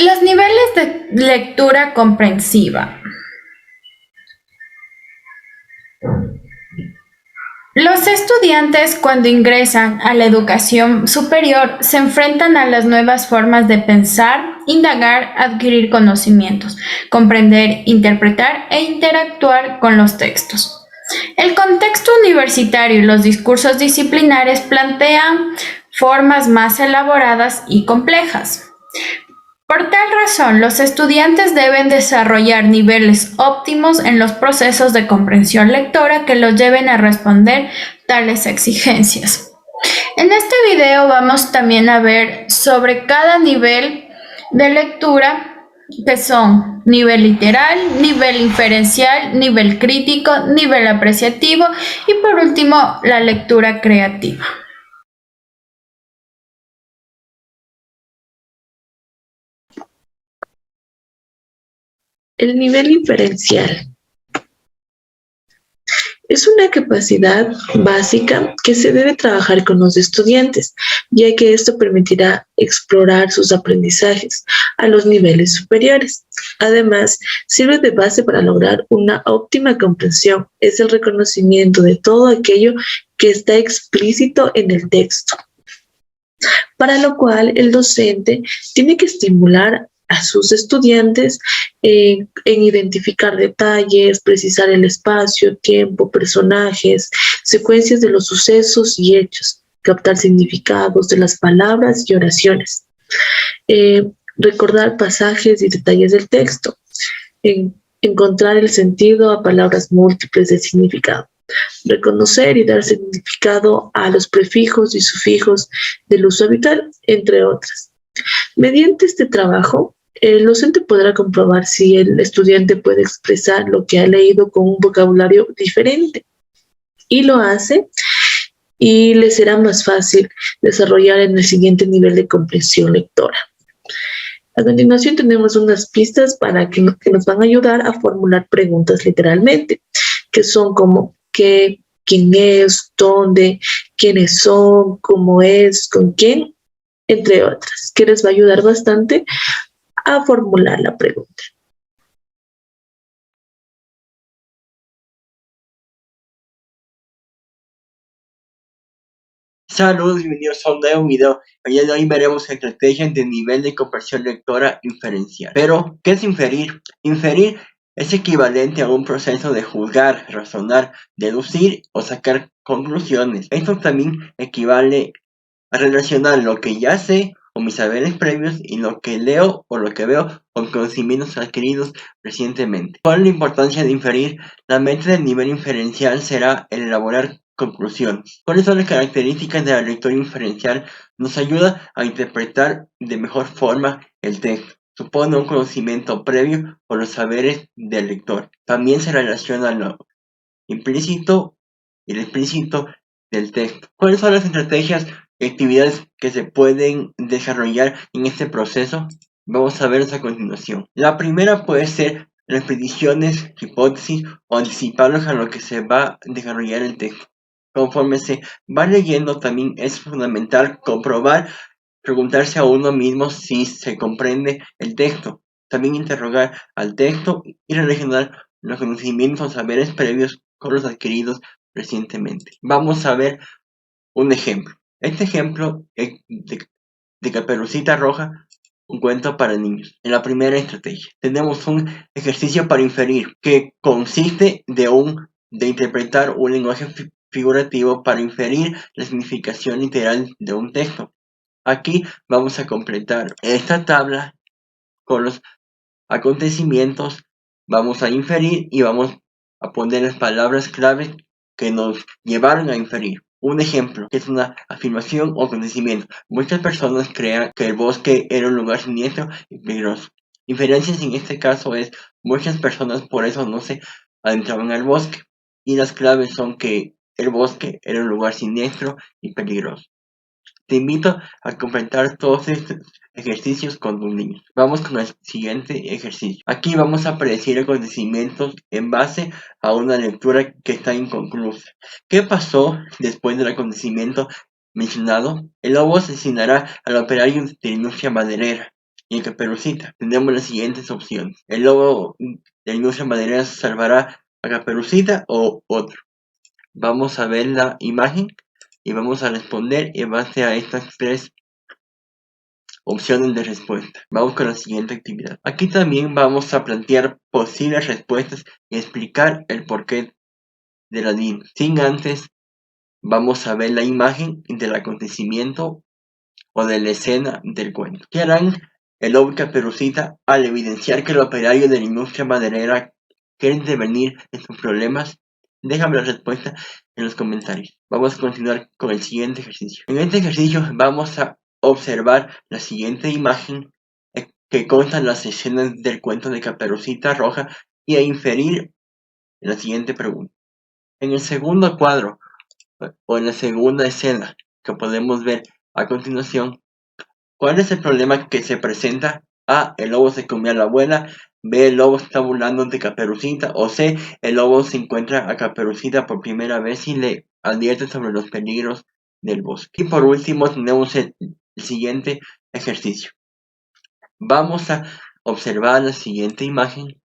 Los niveles de lectura comprensiva. Los estudiantes cuando ingresan a la educación superior se enfrentan a las nuevas formas de pensar, indagar, adquirir conocimientos, comprender, interpretar e interactuar con los textos. El contexto universitario y los discursos disciplinares plantean formas más elaboradas y complejas. Por tal razón, los estudiantes deben desarrollar niveles óptimos en los procesos de comprensión lectora que los lleven a responder tales exigencias. En este video vamos también a ver sobre cada nivel de lectura, que son nivel literal, nivel inferencial, nivel crítico, nivel apreciativo y por último la lectura creativa. El nivel inferencial es una capacidad básica que se debe trabajar con los estudiantes, ya que esto permitirá explorar sus aprendizajes a los niveles superiores. Además, sirve de base para lograr una óptima comprensión. Es el reconocimiento de todo aquello que está explícito en el texto, para lo cual el docente tiene que estimular a sus estudiantes en identificar detalles, precisar el espacio, tiempo, personajes, secuencias de los sucesos y hechos, captar significados de las palabras y oraciones, recordar pasajes y detalles del texto, encontrar el sentido a palabras múltiples de significado, reconocer y dar significado a los prefijos y sufijos del uso habitual, entre otras. Mediante este trabajo, el docente podrá comprobar si el estudiante puede expresar lo que ha leído con un vocabulario diferente, y lo hace, y le será más fácil desarrollar en el siguiente nivel de comprensión lectora. A continuación tenemos unas pistas que nos van a ayudar a formular preguntas literalmente, que son como qué, quién es, dónde, quiénes son, cómo es, con quién, entre otras, que les va a ayudar bastante a formular la pregunta. Saludos, bienvenidos a un nuevo video. El día de hoy veremos estrategias de nivel de comprensión lectora inferencial. Pero, ¿qué es inferir? Inferir es equivalente a un proceso de juzgar, razonar, deducir o sacar conclusiones. Esto también equivale a relacionar lo que ya sé o mis saberes previos y lo que leo o lo que veo con conocimientos adquiridos recientemente. ¿Cuál es la importancia de inferir? La meta del nivel inferencial será el elaborar conclusiones. ¿Cuáles son las características de la lectura inferencial? Nos ayuda a interpretar de mejor forma el texto. Supone un conocimiento previo por los saberes del lector. También se relaciona lo implícito y lo explícito del texto. ¿Cuáles son las estrategias y actividades que se pueden desarrollar en este proceso? Vamos a verlas a continuación. La primera puede ser las predicciones, hipótesis o anticiparlos a lo que se va a desarrollar el texto. Conforme se va leyendo, también es fundamental comprobar, preguntarse a uno mismo si se comprende el texto. También interrogar al texto y relacionar los conocimientos o saberes previos con los adquiridos recientemente. Vamos a ver un ejemplo. Este ejemplo es de Caperucita Roja, un cuento para niños. En la primera estrategia tenemos un ejercicio para inferir que consiste de interpretar un lenguaje figurativo para inferir la significación literal de un texto. Aquí vamos a completar esta tabla con los acontecimientos, vamos a inferir y vamos a poner las palabras claves que nos llevaron a inferir. Un ejemplo, que es una afirmación o acontecimiento. Muchas personas crean que el bosque era un lugar siniestro y peligroso. Inferencias en este caso es muchas personas por eso no se adentraban al bosque. Y las claves son que el bosque era un lugar siniestro y peligroso. Te invito a completar todos estos ejercicios con tus niños. Vamos con el siguiente ejercicio. Aquí vamos a predecir acontecimientos en base a una lectura que está inconclusa. ¿Qué pasó después del acontecimiento mencionado? El lobo asesinará al operario de la industria maderera. y el Caperucita. Tenemos las siguientes opciones. El lobo de la industria maderera salvará a Caperucita o otro. Vamos a ver la imagen y vamos a responder en base a estas tres opciones de respuesta. Vamos con la siguiente actividad. Aquí también vamos a plantear posibles respuestas y explicar el porqué de las mismas. Sin antes, vamos a ver la imagen del acontecimiento o de la escena del cuento. ¿Qué harán el lobo y Caperucita al evidenciar que los operarios de la industria maderera quieren intervenir en sus problemas? Déjame la respuesta en los comentarios. Vamos a continuar con el siguiente ejercicio. En este ejercicio vamos a observar la siguiente imagen que consta las escenas del cuento de Caperucita Roja y a inferir la siguiente pregunta. En el segundo cuadro o en la segunda escena que podemos ver a continuación, ¿cuál es el problema que se presenta? A. El lobo se comió a la abuela. B. El lobo está burlando de Caperucita. O C. El lobo se encuentra a Caperucita por primera vez y le advierte sobre los peligros del bosque. Y por último tenemos el siguiente ejercicio. Vamos a observar la siguiente imagen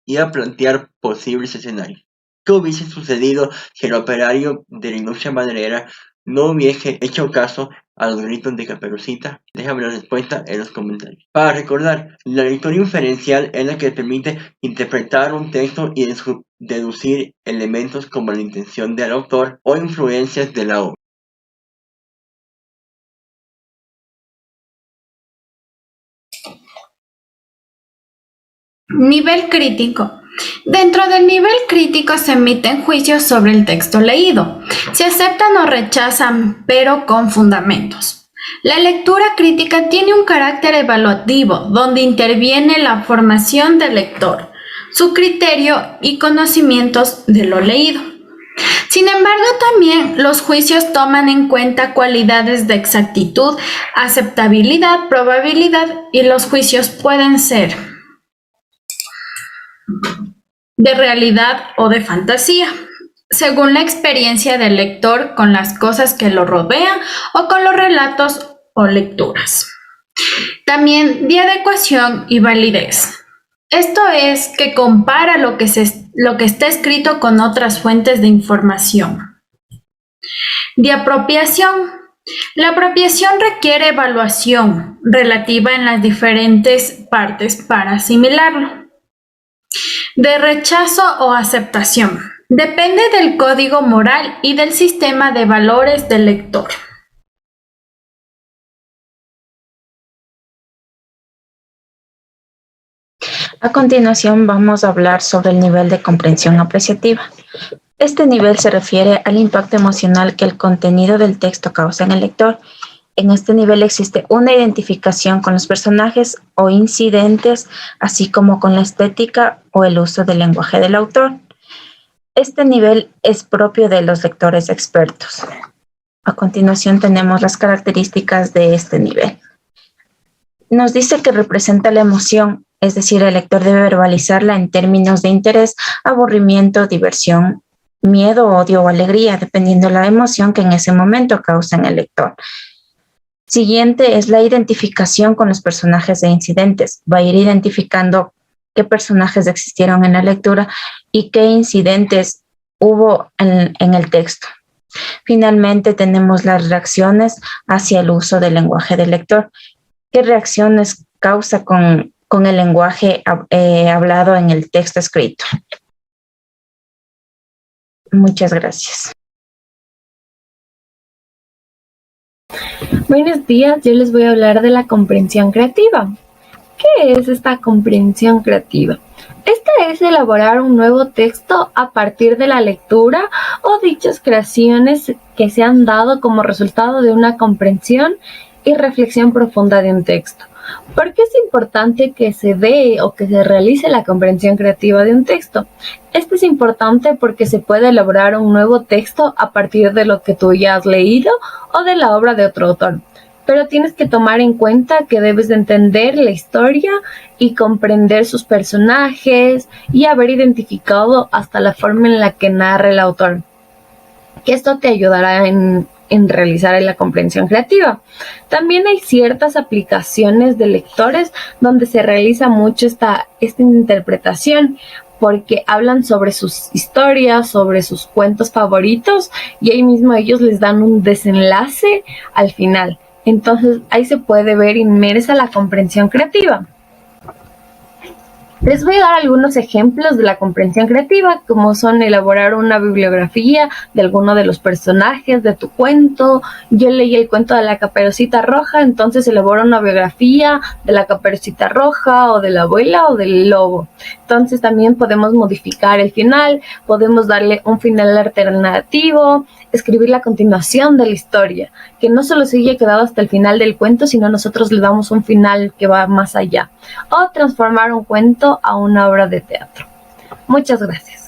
y a plantear posibles escenarios. ¿Qué hubiese sucedido si el operario de la industria maderera no hubiese hecho caso a los gritos de Caperucita? Déjame la respuesta en los comentarios. Para recordar, la lectura inferencial es la que permite interpretar un texto y deducir elementos como la intención del autor o influencias de la obra. Nivel crítico. Dentro del nivel crítico se emiten juicios sobre el texto leído. Se aceptan o rechazan, pero con fundamentos. La lectura crítica tiene un carácter evaluativo, donde interviene la formación del lector, su criterio y conocimientos de lo leído. Sin embargo, también los juicios toman en cuenta cualidades de exactitud, aceptabilidad, probabilidad, y los juicios pueden ser de realidad o de fantasía, según la experiencia del lector con las cosas que lo rodean o con los relatos o lecturas. También de adecuación y validez. Esto es que compara lo que está escrito con otras fuentes de información. De apropiación. La apropiación requiere evaluación relativa en las diferentes partes para asimilarlo. De rechazo o aceptación. Depende del código moral y del sistema de valores del lector. A continuación vamos a hablar sobre el nivel de comprensión apreciativa. Este nivel se refiere al impacto emocional que el contenido del texto causa en el lector. En este nivel existe una identificación con los personajes o incidentes, así como con la estética o el uso del lenguaje del autor. Este nivel es propio de los lectores expertos. A continuación tenemos las características de este nivel. Nos dice que representa la emoción, es decir, el lector debe verbalizarla en términos de interés, aburrimiento, diversión, miedo, odio o alegría, dependiendo de la emoción que en ese momento causa en el lector. Siguiente es la identificación con los personajes e incidentes. Va a ir identificando qué personajes existieron en la lectura y qué incidentes hubo en el texto. Finalmente tenemos las reacciones hacia el uso del lenguaje del lector. ¿Qué reacciones causa con el lenguaje hablado en el texto escrito? Muchas gracias. Buenos días, yo les voy a hablar de la comprensión creativa. ¿Qué es esta comprensión creativa? Esta es elaborar un nuevo texto a partir de la lectura o dichas creaciones que se han dado como resultado de una comprensión y reflexión profunda de un texto. ¿Por qué es importante que se dé o que se realice la comprensión creativa de un texto? Esto es importante porque se puede elaborar un nuevo texto a partir de lo que tú ya has leído o de la obra de otro autor. Pero tienes que tomar en cuenta que debes de entender la historia y comprender sus personajes y haber identificado hasta la forma en la que narra el autor. Que esto te ayudará en en realizar la comprensión creativa. También hay ciertas aplicaciones de lectores donde se realiza mucho esta interpretación, porque hablan sobre sus historias, sobre sus cuentos favoritos, y ahí mismo ellos les dan un desenlace al final. Entonces ahí se puede ver inmersa la comprensión creativa. Les voy a dar algunos ejemplos de la comprensión creativa, como son elaborar una bibliografía de alguno de los personajes de tu cuento. Yo leí el cuento de la Caperucita Roja, entonces elaboro una biografía de la Caperucita Roja, o de la abuela, o del lobo. Entonces también podemos modificar el final, podemos darle un final alternativo, escribir la continuación de la historia, que no solo se haya quedado hasta el final del cuento, sino nosotros le damos un final que va más allá, o transformar un cuento a una obra de teatro. Muchas gracias.